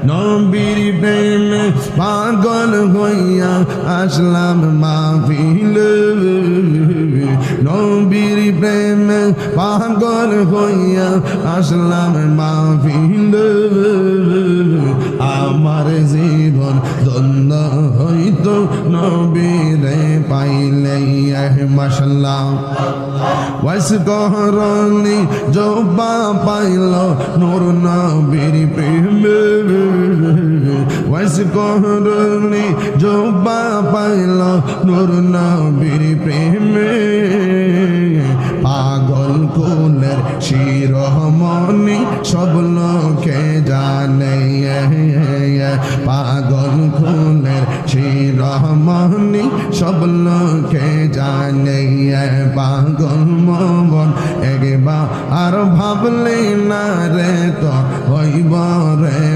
নবীর প্রেমে পাগল হইয়া আসলাম মাহফিলে নবীর প্রেমে পাগল হইয়া আসলাম মাহফিলে আমার জীবন ধন্য হইতো নবীরে পাইলে মাশাআল্লাহ ওয়াস করনি জবা পাইল নূর নবীর প্রেমে ওয়াস করনি জবা পাইল নূর নবীর প্রেমে পাগল কুলের শিরোমণি সব লোকে জানে পাগল কুলের শিরোমণি সব লোকে জানে পাগল মন একবার আর ভাবলি না রে তো হইব রে